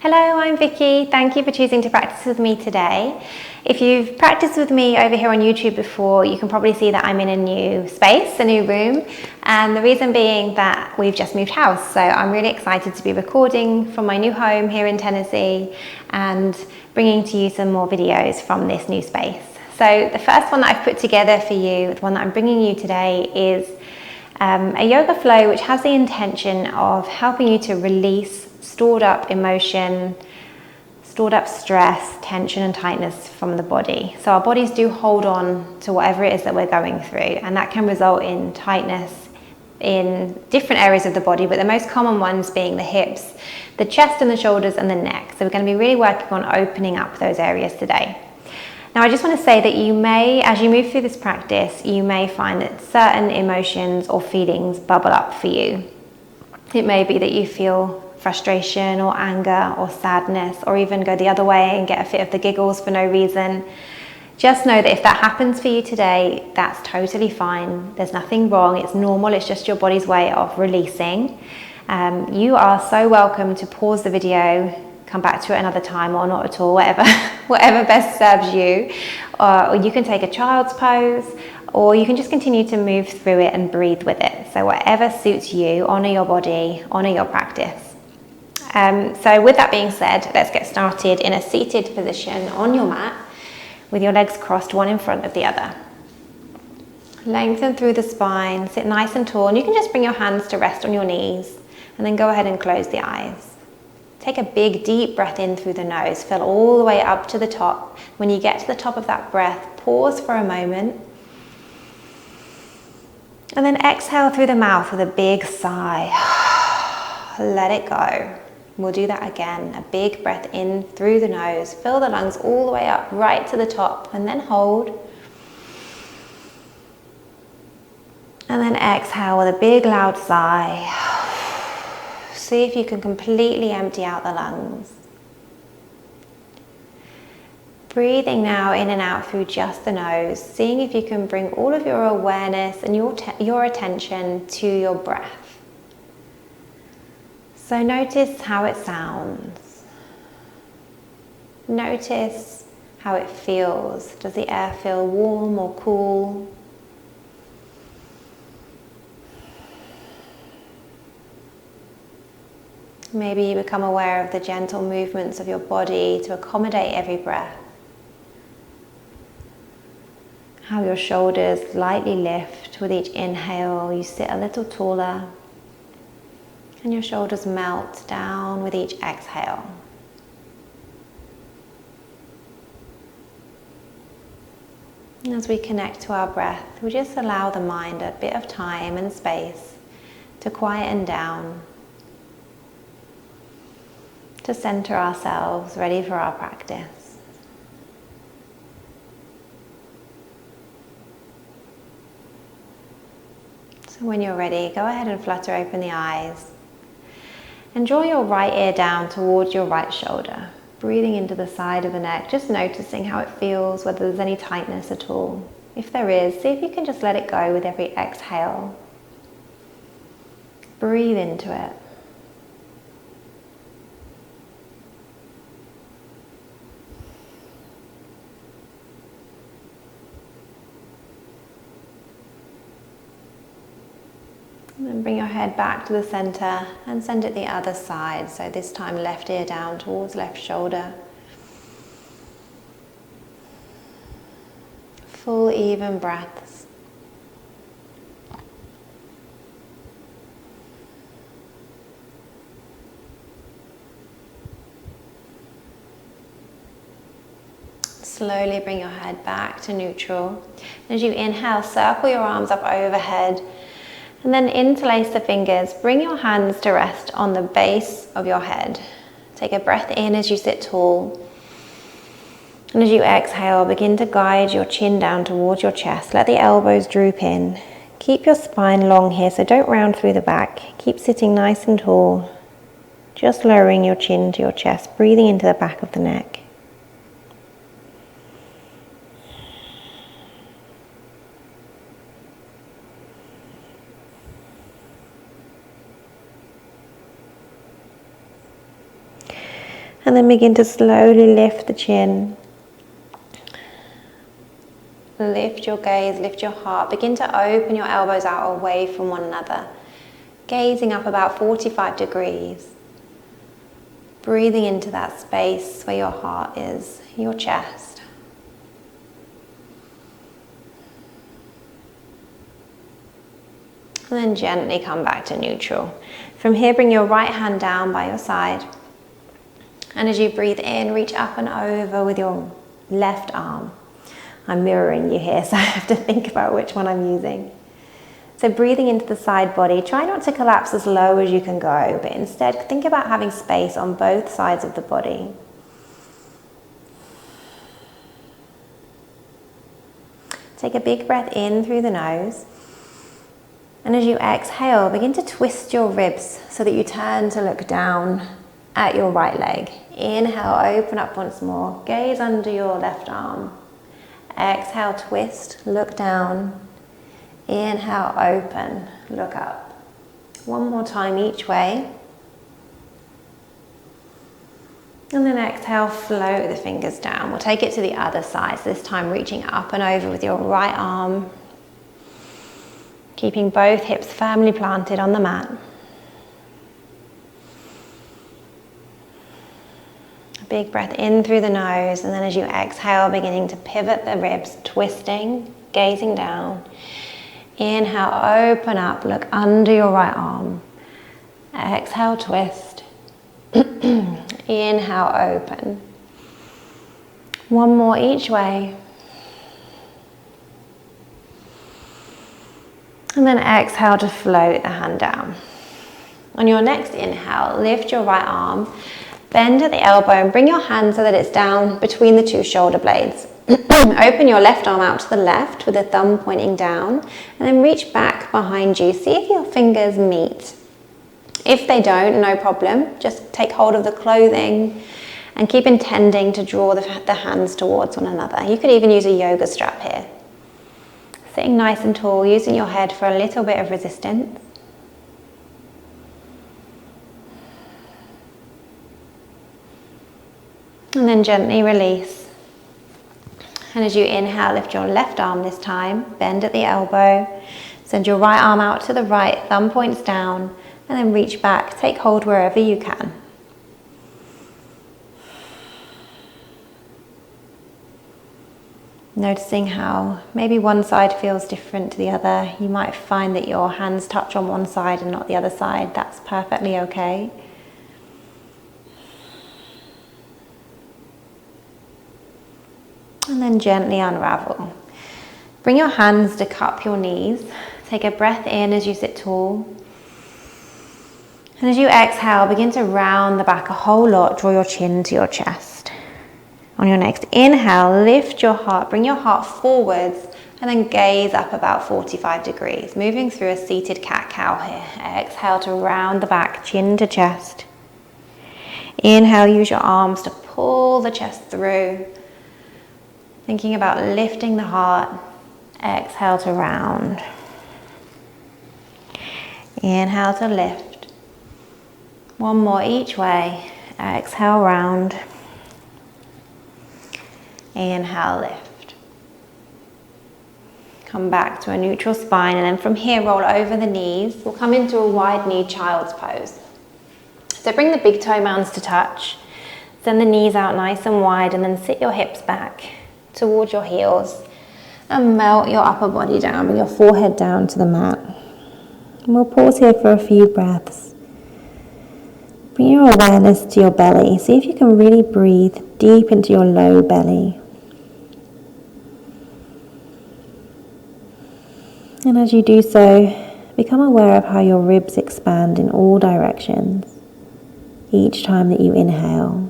Hello, I'm Vicky. Thank you for choosing to practice with me today. If you've practiced with me over here on YouTube before, you can probably see that I'm in a new space, a new room, and the reason being that we've just moved house. So I'm really excited to be recording from my new home here in Tennessee and bringing to you some more videos from this new space. So the first one that I've put together for you, the one that I'm bringing you today, is a yoga flow which has the intention of helping you to release stored up emotion, stored up stress, tension and tightness from the body. So our bodies do hold on to whatever it is that we're going through, and that can result in tightness in different areas of the body, but the most common ones being the hips, the chest and the shoulders and the neck. So we're going to be really working on opening up those areas today. Now, I just want to say that you may, as you move through this practice, you may find that certain emotions or feelings bubble up for you. It may be that you feel frustration or anger or sadness, or even go the other way and get a fit of the giggles for no reason. Just know that if that happens for you today, that's totally fine. There's nothing wrong. It's normal. It's just your body's way of releasing. You are so welcome to pause the video, come back to it another time, or not at all, whatever best serves you. Or you can take a child's pose, or you can just continue to move through it and breathe with it. So whatever suits you, honor your body, honor your practice. So with that being said, let's get started in a seated position on your mat with your legs crossed, one in front of the other. Lengthen through the spine, sit nice and tall, and you can just bring your hands to rest on your knees and then go ahead and close the eyes. Take a big deep breath in through the nose, fill all the way up to the top. When you get to the top of that breath, pause for a moment and then exhale through the mouth with a big sigh. Let it go. We'll do that again. A big breath in through the nose. Fill the lungs all the way up, right to the top, and then hold. And then exhale with a big loud sigh. See if you can completely empty out the lungs. Breathing now in and out through just the nose, seeing if you can bring all of your awareness and your attention to your breath. So notice how it sounds. Notice how it feels. Does the air feel warm or cool? Maybe you become aware of the gentle movements of your body to accommodate every breath. How your shoulders lightly lift with each inhale. You sit a little taller. And your shoulders melt down with each exhale. And as we connect to our breath, we just allow the mind a bit of time and space to quieten down, to center ourselves, ready for our practice. So when you're ready, go ahead and flutter open the eyes. And draw your right ear down towards your right shoulder, breathing into the side of the neck, just noticing how it feels, whether there's any tightness at all. If there is, see if you can just let it go with every exhale. Breathe into it. And then bring your head back to the center and send it the other side. So this time left ear down towards left shoulder. Full even breaths. Slowly bring your head back to neutral. As you inhale, circle your arms up overhead. And then interlace the fingers, bring your hands to rest on the base of your head. Take a breath in as you sit tall. And as you exhale, begin to guide your chin down towards your chest. Let the elbows droop in. Keep your spine long here, so don't round through the back. Keep sitting nice and tall. Just lowering your chin to your chest, breathing into the back of the neck. And then begin to slowly lift the chin. Lift your gaze, lift your heart. Begin to open your elbows out away from one another. Gazing up about 45 degrees. Breathing into that space where your heart is, your chest. And then gently come back to neutral. From here, bring your right hand down by your side. And as you breathe in, reach up and over with your left arm. I'm mirroring you here, so I have to think about which one I'm using. So breathing into the side body, try not to collapse as low as you can go, but instead think about having space on both sides of the body. Take a big breath in through the nose. And as you exhale, begin to twist your ribs so that you turn to look down at your right leg. Inhale, open up once more. Gaze under your left arm. Exhale, twist, look down. Inhale, open, look up. One more time each way. And then exhale, float the fingers down. We'll take it to the other side. So this time reaching up and over with your right arm. Keeping both hips firmly planted on the mat. A big breath in through the nose, and then as you exhale, beginning to pivot the ribs, twisting, gazing down. Inhale, open up, look under your right arm. Exhale, twist. Inhale, open. One more each way. And then exhale to float the hand down. On your next inhale, lift your right arm, bend at the elbow and bring your hand so that it's down between the two shoulder blades. Open your left arm out to the left with the thumb pointing down, and then reach back behind you. See if your fingers meet. If they don't, no problem. Just take hold of the clothing and keep intending to draw the hands towards one another. You could even use a yoga strap here. Sitting nice and tall, using your head for a little bit of resistance. And then gently release. And as you inhale, lift your left arm this time, bend at the elbow, send your right arm out to the right, thumb points down, and then reach back, take hold wherever you can. Noticing how maybe one side feels different to the other. You might find that your hands touch on one side and not the other side. That's perfectly okay. And then gently unravel. Bring your hands to cup your knees. Take a breath in as you sit tall. And as you exhale, begin to round the back a whole lot. Draw your chin to your chest. On your next inhale, lift your heart. Bring your heart forwards and then gaze up about 45 degrees. Moving through a seated cat-cow here. Exhale to round the back, chin to chest. Inhale, use your arms to pull the chest through. Thinking about lifting the heart. Exhale to round. Inhale to lift. One more each way. Exhale, round. Inhale, lift. Come back to a neutral spine, and then from here roll over the knees. We'll come into a wide knee child's pose. So bring the big toe mounds to touch. Send the knees out nice and wide, and then sit your hips back towards your heels and melt your upper body down. Bring your forehead down to the mat. And we'll pause here for a few breaths. Bring your awareness to your belly. See if you can really breathe deep into your low belly. And as you do so, become aware of how your ribs expand in all directions each time that you inhale.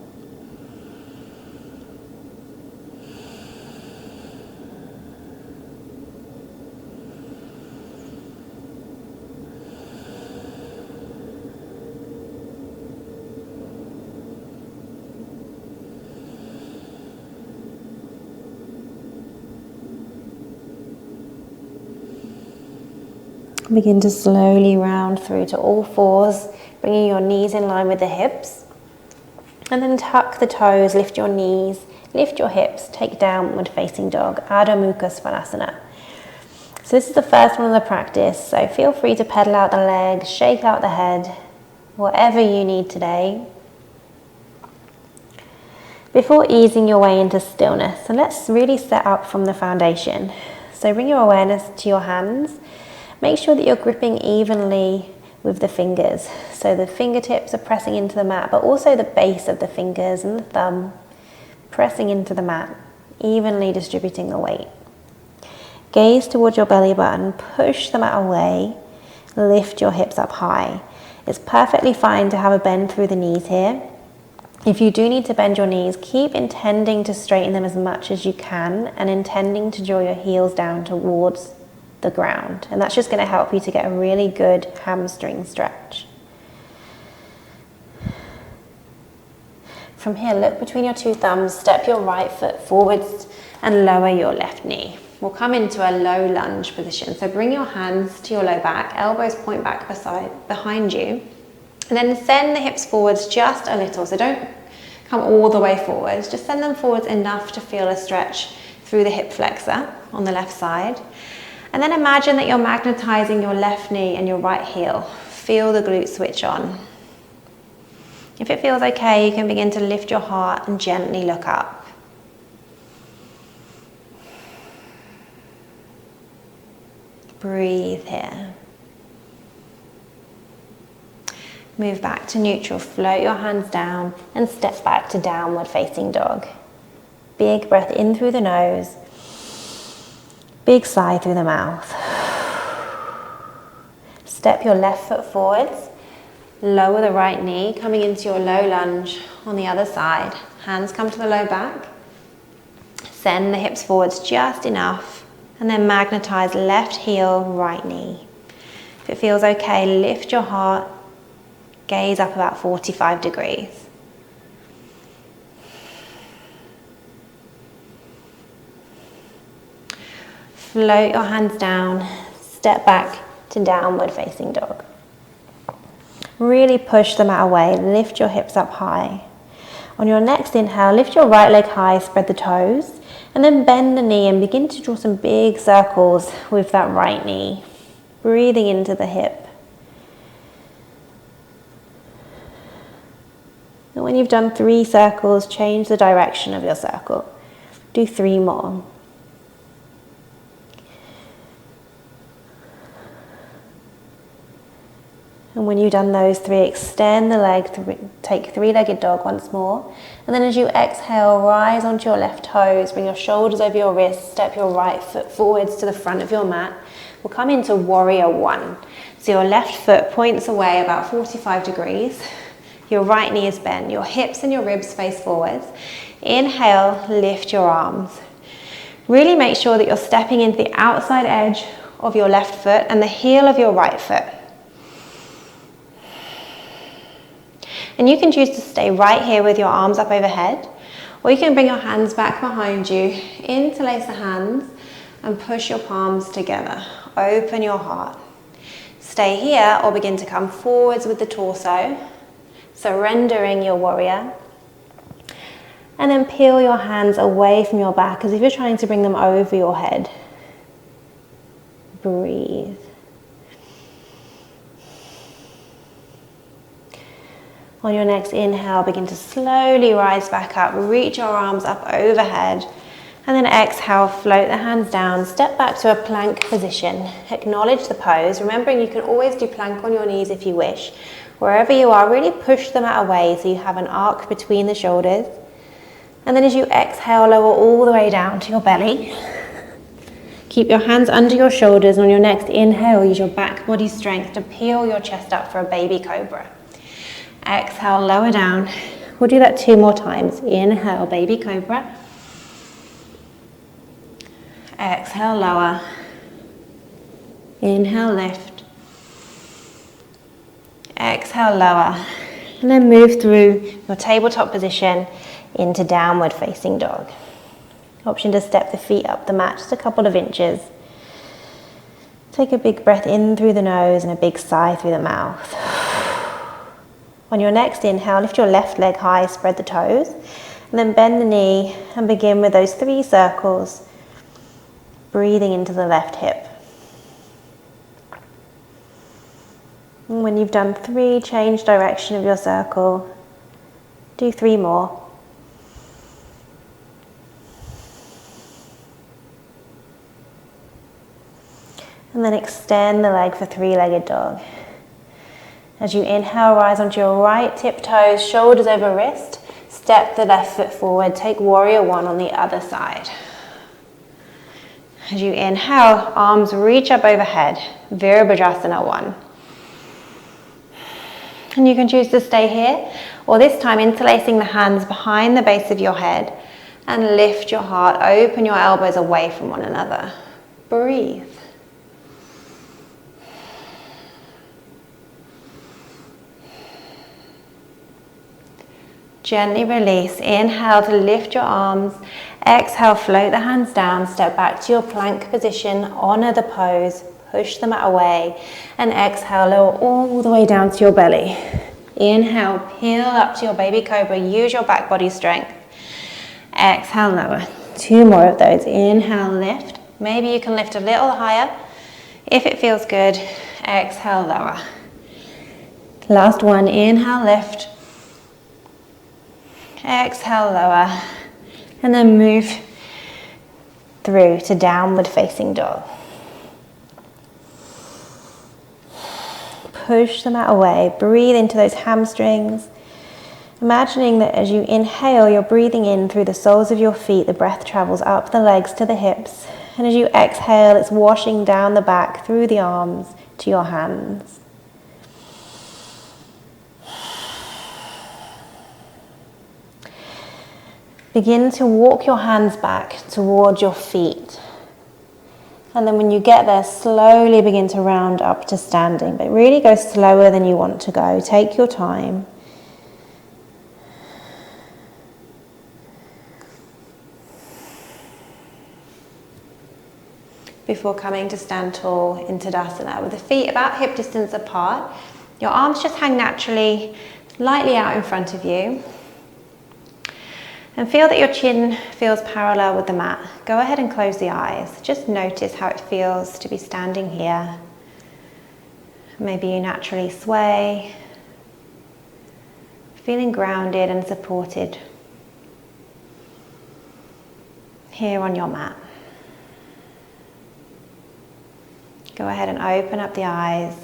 Begin to slowly round through to all fours, bringing your knees in line with the hips. And then tuck the toes, lift your knees, lift your hips, take downward facing dog, Adho Mukha Svanasana. So this is the first one of the practice, so feel free to pedal out the legs, shake out the head, whatever you need today, before easing your way into stillness. And let's really set up from the foundation. So bring your awareness to your hands. Make sure that you're gripping evenly with the fingers. So the fingertips are pressing into the mat, but also the base of the fingers and the thumb pressing into the mat, evenly distributing the weight. Gaze towards your belly button, push the mat away, lift your hips up high. It's perfectly fine to have a bend through the knees here. If you do need to bend your knees, keep intending to straighten them as much as you can and intending to draw your heels down towards the ground. And that's just going to help you to get a really good hamstring stretch. From here, look between your two thumbs, step your right foot forwards and lower your left knee. We'll come into a low lunge position. So bring your hands to your low back, elbows point back behind you, and then send the hips forwards just a little. So don't come all the way forwards, just send them forwards enough to feel a stretch through the hip flexor on the left side. And then imagine that you're magnetizing your left knee and your right heel. Feel the glutes switch on. If it feels okay, you can begin to lift your heart and gently look up. Breathe here. Move back to neutral, float your hands down and step back to downward facing dog. Big breath in through the nose, big sigh through the mouth. Step your left foot forwards, lower the right knee, coming into your low lunge on the other side. Hands come to the low back, send the hips forwards just enough. And then magnetize left heel, right knee. If it feels okay, lift your heart, gaze up about 45 degrees. Float your hands down, step back to downward facing dog. Really push the mat away, lift your hips up high. On your next inhale, lift your right leg high, spread the toes. And then bend the knee and begin to draw some big circles with that right knee. Breathing into the hip. And when you've done 3 circles, change the direction of your circle. Do 3 more. And when you've done those 3, extend the leg, take 3-legged dog once more. And then as you exhale, rise onto your left toes, bring your shoulders over your wrists, step your right foot forwards to the front of your mat. We'll come into warrior 1. So your left foot points away about 45 degrees. Your right knee is bent, your hips and your ribs face forwards. Inhale, lift your arms. Really make sure that you're stepping into the outside edge of your left foot and the heel of your right foot. And you can choose to stay right here with your arms up overhead, or you can bring your hands back behind you, interlace the hands and push your palms together. Open your heart. Stay here or begin to come forwards with the torso, surrendering your warrior. And then peel your hands away from your back as if you're trying to bring them over your head. Breathe. On your next inhale, begin to slowly rise back up, reach your arms up overhead, and then exhale, float the hands down, step back to a plank position, acknowledge the pose, remembering you can always do plank on your knees if you wish. Wherever you are, really push the mat away so you have an arc between the shoulders, and then as you exhale, lower all the way down to your belly. Keep your hands under your shoulders, and on your next inhale, use your back body strength to peel your chest up for a baby cobra. Exhale, lower down. We'll do that 2 more times. Inhale, baby cobra. Exhale, lower. Inhale, lift. Exhale, lower. And then move through your tabletop position into downward facing dog. Option to step the feet up the mat just a couple of inches. Take a big breath in through the nose and a big sigh through the mouth. On your next inhale, lift your left leg high, spread the toes, and then bend the knee and begin with those 3 circles, breathing into the left hip. And when you've done 3, change direction of your circle. Do 3 more. And then extend the leg for 3-legged dog. As you inhale, rise onto your right tiptoes, shoulders over wrist. Step the left foot forward. Take warrior 1 on the other side. As you inhale, arms reach up overhead. Virabhadrasana 1. And you can choose to stay here, or this time interlacing the hands behind the base of your head and lift your heart, open your elbows away from one another. Breathe. Gently release. Inhale to lift your arms. Exhale, float the hands down. Step back to your plank position. Honor the pose. Push the mat away. And exhale, lower all the way down to your belly. Inhale, peel up to your baby cobra. Use your back body strength. Exhale, lower. 2 more of those. Inhale, lift. Maybe you can lift a little higher if it feels good. Exhale, lower. Last one. Inhale, lift. Exhale, lower, and then move through to downward facing dog. Push the mat away, breathe into those hamstrings. Imagining that as you inhale, you're breathing in through the soles of your feet, the breath travels up the legs to the hips, and as you exhale, it's washing down the back through the arms to your hands. Begin to walk your hands back towards your feet. And then when you get there, slowly begin to round up to standing. But really go slower than you want to go. Take your time. Before coming to stand tall in Tadasana with the feet about hip distance apart. Your arms just hang naturally, lightly out in front of you. And feel that your chin feels parallel with the mat. Go ahead and close the eyes. Just notice how it feels to be standing here. Maybe you naturally sway, feeling grounded and supported here on your mat. Go ahead and open up the eyes.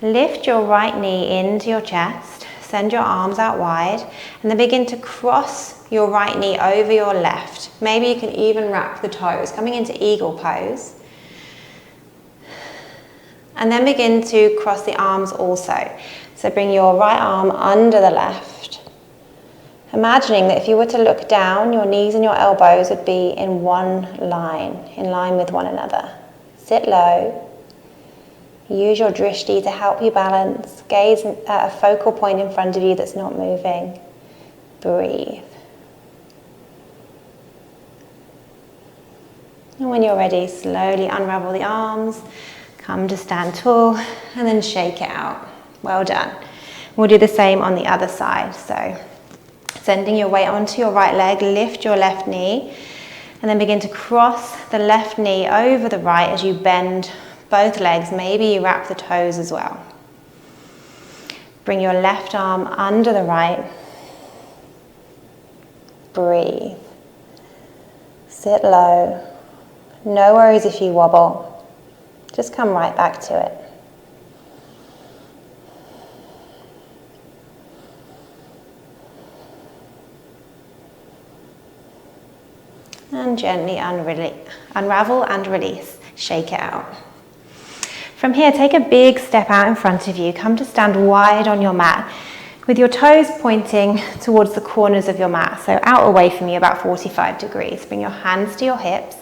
Lift your right knee into your chest. Send your arms out wide and then begin to cross your right knee over your left. Maybe you can even wrap the toes, coming into eagle pose. And then begin to cross the arms also. So bring your right arm under the left. Imagining that if you were to look down, your knees and your elbows would be in in line with one another. Sit low. Use your drishti to help you balance. Gaze at a focal point in front of you that's not moving. Breathe. And when you're ready, slowly unravel the arms, come to stand tall, and then shake it out. Well done. We'll do the same on the other side. So, sending your weight onto your right leg, lift your left knee, and then begin to cross the left knee over the right as you bend both legs. Maybe you wrap the toes as well. Bring your left arm under the right. Breathe. Sit low. No worries if you wobble. Just come right back to it. And gently unravel and release. Shake it out. From here, take a big step out in front of you. Come to stand wide on your mat with your toes pointing towards the corners of your mat. So out away from you, about 45 degrees. Bring your hands to your hips.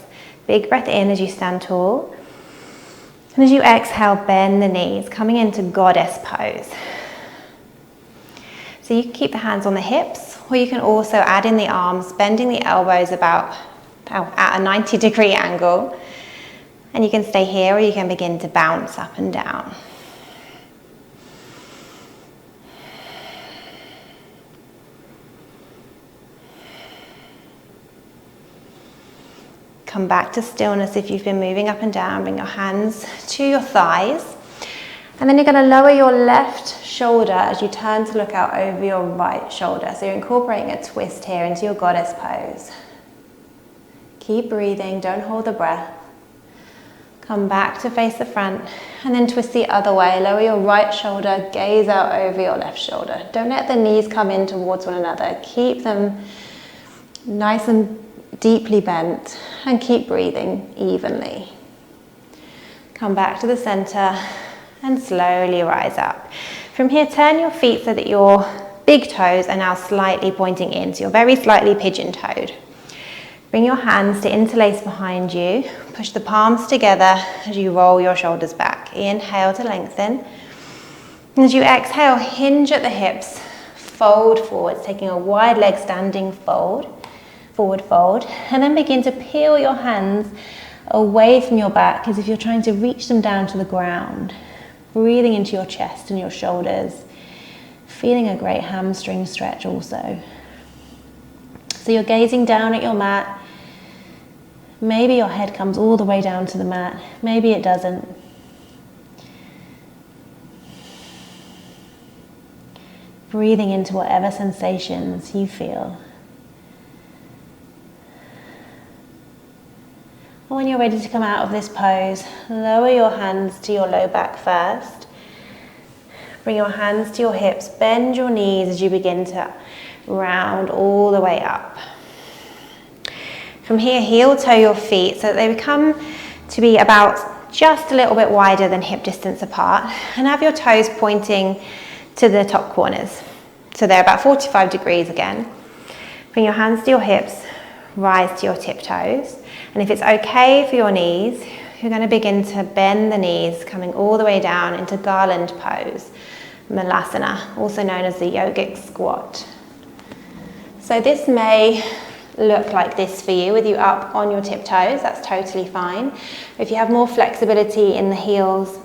Big breath in as you stand tall. And as you exhale, bend the knees, coming into goddess pose. So you can keep the hands on the hips, or you can also add in the arms, bending the elbows about at a 90-degree angle. And you can stay here, or you can begin to bounce up and down. Come back to stillness if you've been moving up and down. Bring your hands to your thighs. And then you're going to lower your left shoulder as you turn to look out over your right shoulder. So you're incorporating a twist here into your goddess pose. Keep breathing, don't hold the breath. Come back to face the front and then twist the other way. Lower your right shoulder, gaze out over your left shoulder. Don't let the knees come in towards one another. Keep them nice and deeply bent and keep breathing evenly. Come back to the center and slowly rise up. From here, turn your feet so that your big toes are now slightly pointing in, so you're very slightly pigeon-toed. Bring your hands to interlace behind you. Push the palms together as you roll your shoulders back. Inhale to lengthen. And as you exhale, hinge at the hips, fold forwards, taking a wide leg standing fold, forward fold, and then begin to peel your hands away from your back as if you're trying to reach them down to the ground. Breathing into your chest and your shoulders, feeling a great hamstring stretch also. So you're gazing down at your mat. Maybe your head comes all the way down to the mat, maybe it doesn't. Breathing into whatever sensations you feel. And when you're ready to come out of this pose, lower your hands to your low back first. Bring your hands to your hips, bend your knees as you begin to round all the way up. From here, heel toe your feet so that they become to be about just a little bit wider than hip distance apart, and have your toes pointing to the top corners. So they're about 45 degrees again. Bring your hands to your hips, rise to your tiptoes. And if it's okay for your knees, you're going to begin to bend the knees, coming all the way down into garland pose, Malasana, also known as the yogic squat. So this may look like this for you, with you up on your tiptoes, that's totally fine. If you have more flexibility in the heels,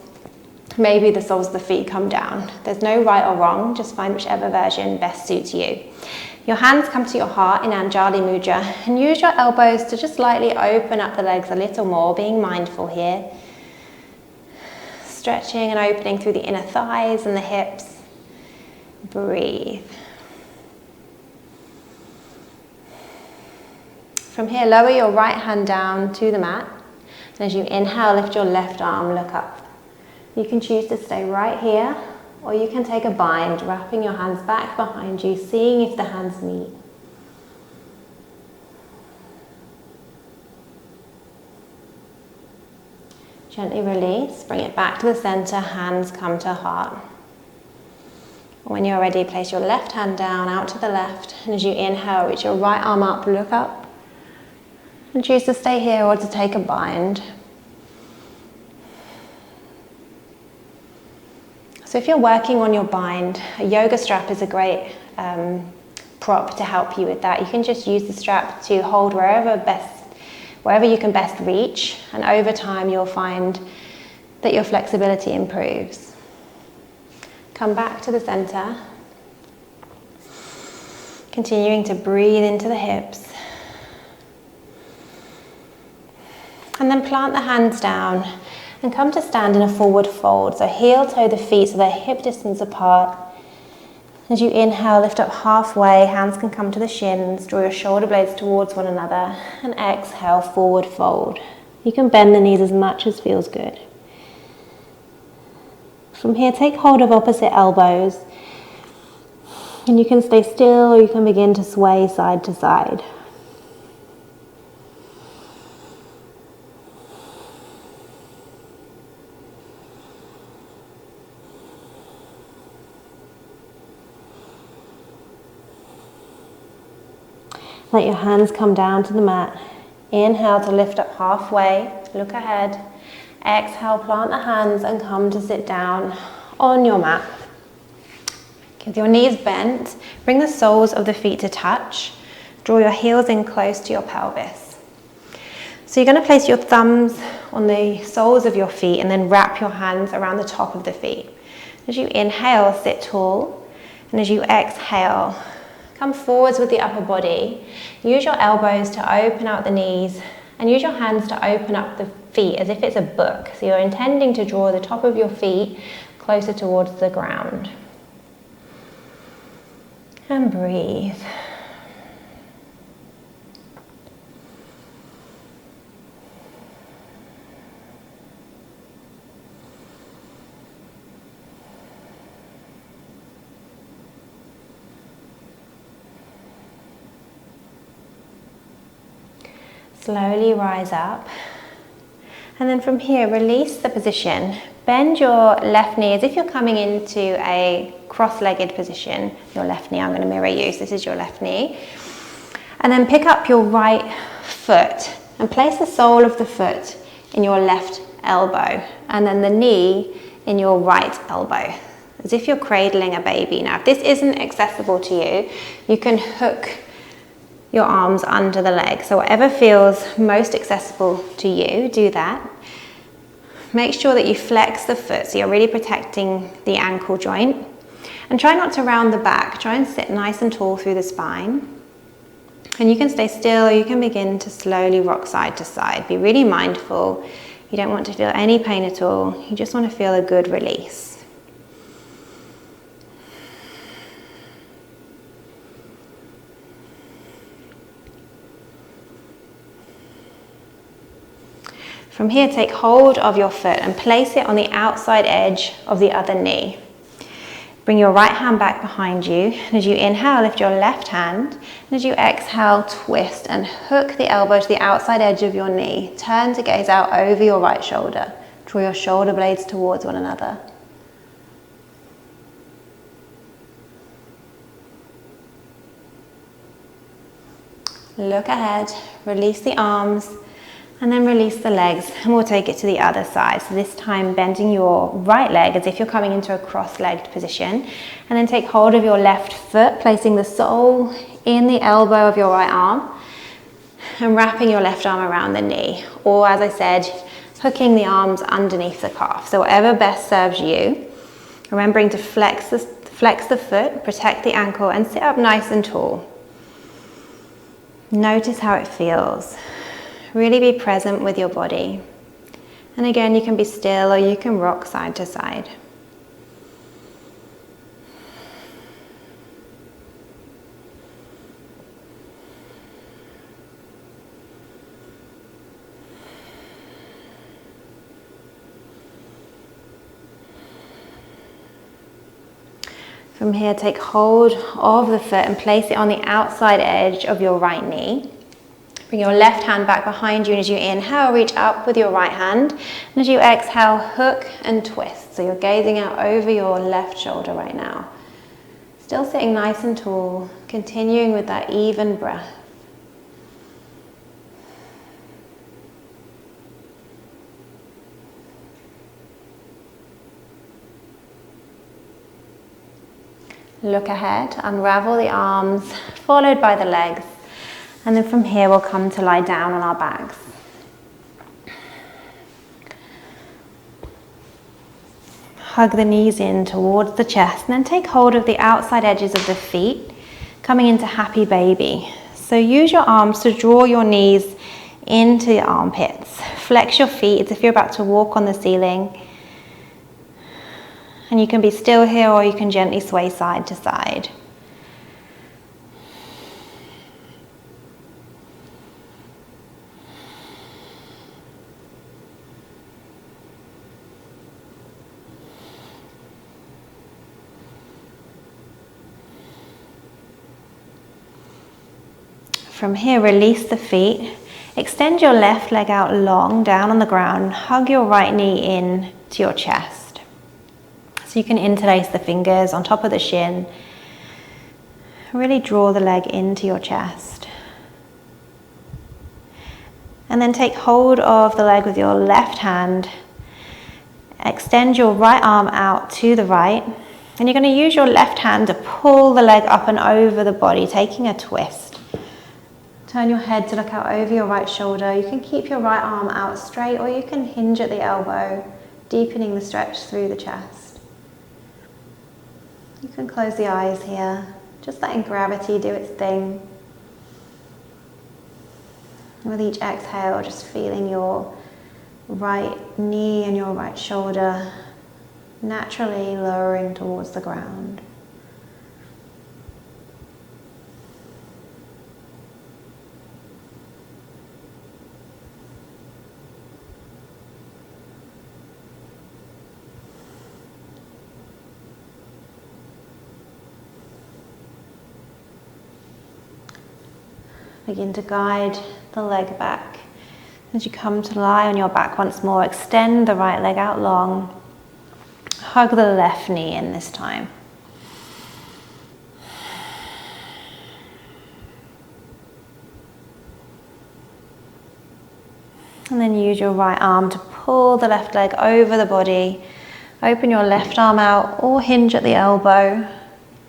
maybe the soles of the feet come down. There's no right or wrong, just find whichever version best suits you. Your hands come to your heart in Anjali Mudra, and use your elbows to just lightly open up the legs a little more, being mindful here. Stretching and opening through the inner thighs and the hips. Breathe. From here, lower your right hand down to the mat, and as you inhale, lift your left arm, look up. You can choose to stay right here, or you can take a bind, wrapping your hands back behind you, seeing if the hands meet. Gently release, bring it back to the center, hands come to heart. When you're ready, place your left hand down, out to the left, and as you inhale, reach your right arm up, look up, and choose to stay here or to take a bind. So if you're working on your bind, a yoga strap is a great prop to help you with that. You can just use the strap to hold wherever you can best reach, and over time you'll find that your flexibility improves. Come back to the center, continuing to breathe into the hips. And then plant the hands down and come to stand in a forward fold. So heel toe the feet so they're hip distance apart. As you inhale, lift up halfway, hands can come to the shins, draw your shoulder blades towards one another, and exhale, forward fold. You can bend the knees as much as feels good. From here, take hold of opposite elbows, and you can stay still or you can begin to sway side to side. Let your hands come down to the mat. Inhale to lift up halfway, look ahead. Exhale, plant the hands and come to sit down on your mat. With your knees bent, bring the soles of the feet to touch. Draw your heels in close to your pelvis. So you're going to place your thumbs on the soles of your feet and then wrap your hands around the top of the feet. As you inhale, sit tall, and as you exhale, come forwards with the upper body. Use your elbows to open out the knees and use your hands to open up the feet as if it's a book. So you're intending to draw the top of your feet closer towards the ground. And breathe. Slowly rise up, and then from here release the position. Bend your left knee as if you're coming into a cross-legged position. Your left knee, I'm going to mirror you, so this is your left knee. And then pick up your right foot and place the sole of the foot in your left elbow, and then the knee in your right elbow, as if you're cradling a baby. Now, if this isn't accessible to you, you can hook your arms under the leg. So whatever feels most accessible to you, do that. Make sure that you flex the foot so you're really protecting the ankle joint. And try not to round the back. Try and sit nice and tall through the spine. And you can stay still, or you can begin to slowly rock side to side. Be really mindful. You don't want to feel any pain at all. You just want to feel a good release. From here, take hold of your foot and place it on the outside edge of the other knee. Bring your right hand back behind you. And as you inhale, lift your left hand. And as you exhale, twist and hook the elbow to the outside edge of your knee. Turn to gaze out over your right shoulder. Draw your shoulder blades towards one another. Look ahead, release the arms, and then release the legs, and we'll take it to the other side. So this time bending your right leg as if you're coming into a cross-legged position, and then take hold of your left foot, placing the sole in the elbow of your right arm, and wrapping your left arm around the knee. Or as I said, hooking the arms underneath the calf. So whatever best serves you. Remembering to flex the foot, protect the ankle, and sit up nice and tall. Notice how it feels. Really be present with your body. And again, you can be still or you can rock side to side. From here, take hold of the foot and place it on the outside edge of your right knee. Bring your left hand back behind you, and as you inhale, reach up with your right hand. And as you exhale, hook and twist. So you're gazing out over your left shoulder right now. Still sitting nice and tall, continuing with that even breath. Look ahead, unravel the arms, followed by the legs. And then from here, we'll come to lie down on our backs. Hug the knees in towards the chest, and then take hold of the outside edges of the feet, coming into happy baby. So use your arms to draw your knees into the armpits. Flex your feet as if you're about to walk on the ceiling. And you can be still here, or you can gently sway side to side. From here, release the feet. Extend your left leg out long, down on the ground. Hug your right knee in to your chest. So you can interlace the fingers on top of the shin. Really draw the leg into your chest. And then take hold of the leg with your left hand. Extend your right arm out to the right. And you're going to use your left hand to pull the leg up and over the body, taking a twist. Turn your head to look out over your right shoulder. You can keep your right arm out straight, or you can hinge at the elbow, deepening the stretch through the chest. You can close the eyes here, just letting gravity do its thing. With each exhale, just feeling your right knee and your right shoulder naturally lowering towards the ground. Begin to guide the leg back. As you come to lie on your back once more, extend the right leg out long. Hug the left knee in this time. And then use your right arm to pull the left leg over the body. Open your left arm out or hinge at the elbow.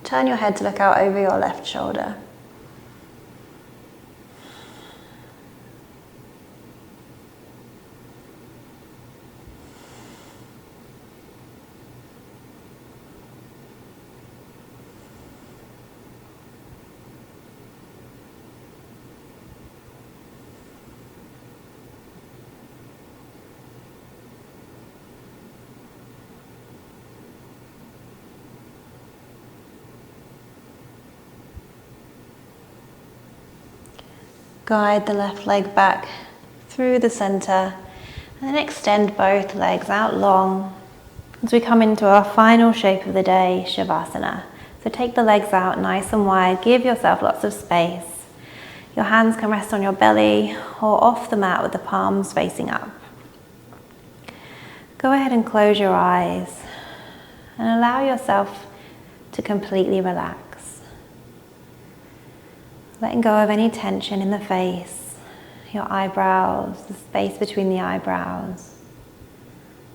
Turn your head to look out over your left shoulder. Guide the left leg back through the center and then extend both legs out long as we come into our final shape of the day, Savasana. So take the legs out nice and wide, give yourself lots of space. Your hands can rest on your belly or off the mat with the palms facing up. Go ahead and close your eyes and allow yourself to completely relax. Letting go of any tension in the face, your eyebrows, the space between the eyebrows,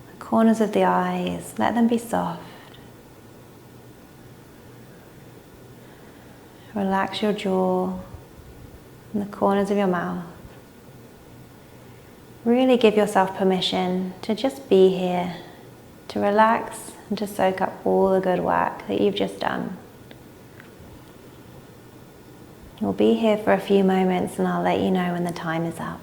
the corners of the eyes, let them be soft. Relax your jaw and the corners of your mouth. Really give yourself permission to just be here, to relax and to soak up all the good work that you've just done. We'll be here for a few moments and I'll let you know when the time is up.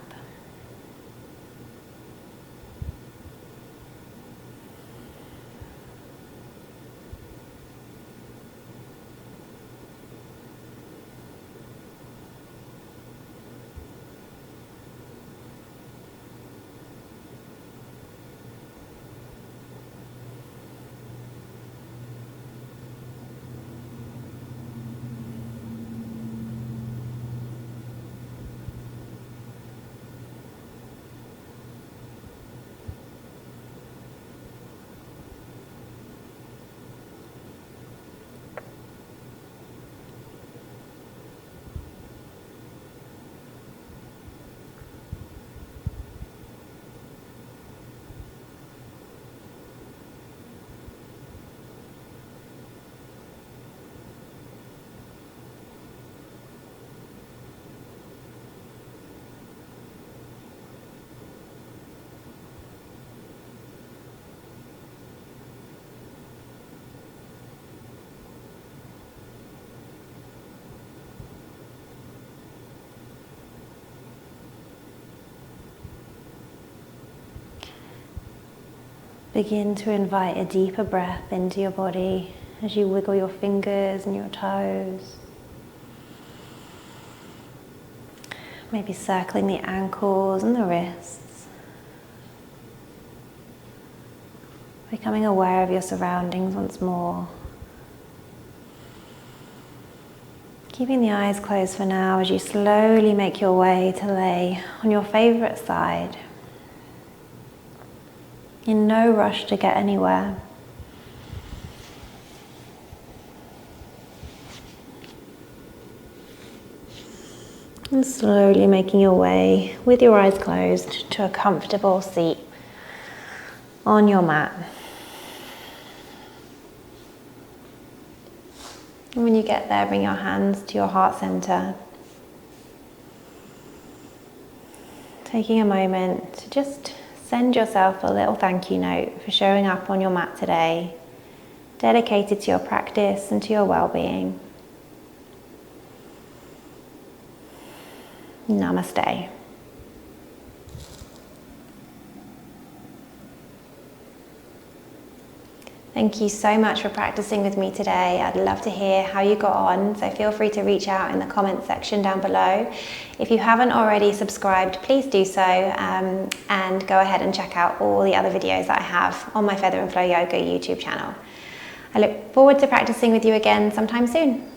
Begin to invite a deeper breath into your body as you wiggle your fingers and your toes. Maybe circling the ankles and the wrists. Becoming aware of your surroundings once more. Keeping the eyes closed for now as you slowly make your way to lay on your favorite side. In no rush to get anywhere. And slowly making your way with your eyes closed to a comfortable seat on your mat. And when you get there, bring your hands to your heart center. Taking a moment to just send yourself a little thank you note for showing up on your mat today, dedicated to your practice and to your well-being. Namaste. Thank you so much for practicing with me today. I'd love to hear how you got on, so feel free to reach out in the comments section down below. If you haven't already subscribed, please do so, and go ahead and check out all the other videos that I have on my Feather and Flow Yoga YouTube channel. I look forward to practicing with you again sometime soon.